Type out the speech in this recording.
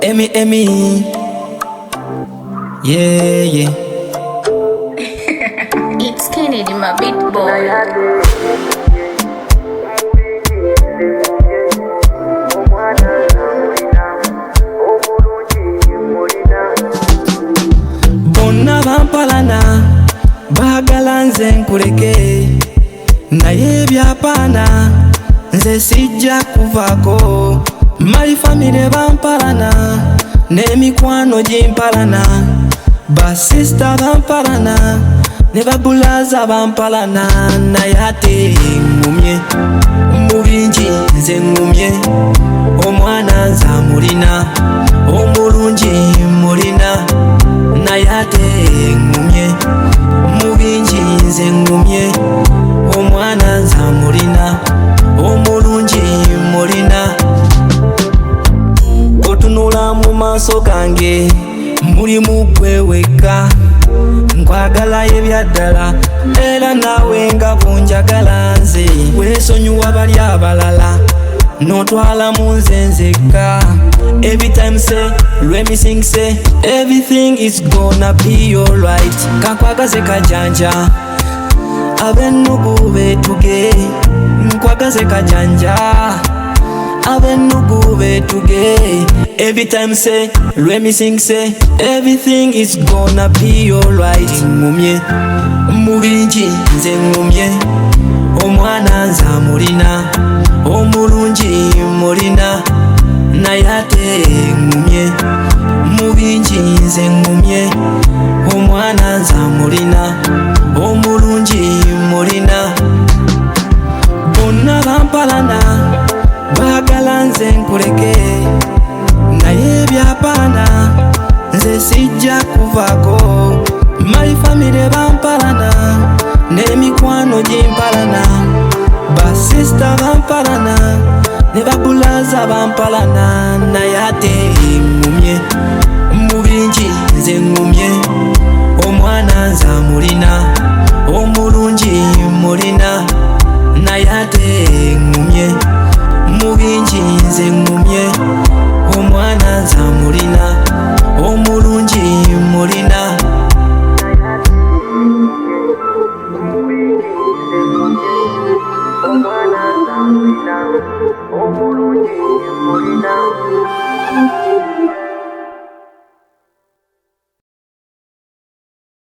Emi, yeah. It's Kennedy, my big boy. Bonna bampalana baagala nze nkuleke, naye ebyapana nze sijja kuvaako. My family bampalana n'emikwano gimpalana, basista bampalana ne babulaza bampalana, naye ate ngumye mu bingi nze ngumye. Omwana nze amulina omulungi mulina, naye ate ngumye mu bingi nze ngumye. Omwana nze amulina omulungi mulina. Otunula mu maaso gange mulimu gwe wekka, nkwagala ebyaddala era naawe nga bunjagala nze. Weesonyiwa bali abalala n'otwala mu nze nzekka. Every time say, let me sing say, everything is gonna be alright. Kankwagaze kajanja abennugu betuge, nkwagaze kajanja abennugu betuge. Every time say, let me sing say, everything is gonna be alright. Ngumye mu bingi nze ngumye. Omwana nze amulina omulungi mulina, naye ate ngumye mu bingi nze ngumye. Omwana nze amulina omulungi mulina. Bonna bampalana baagala nze nkuleke, naye ebyapana nze sijja kuvaako. My family bampalana n'emikwano gimpalana, basista bampalana ne babulaza bampalana, naye ate ngumye mu bingi nze ngumye. Omwana nze amulina omulungi mulina,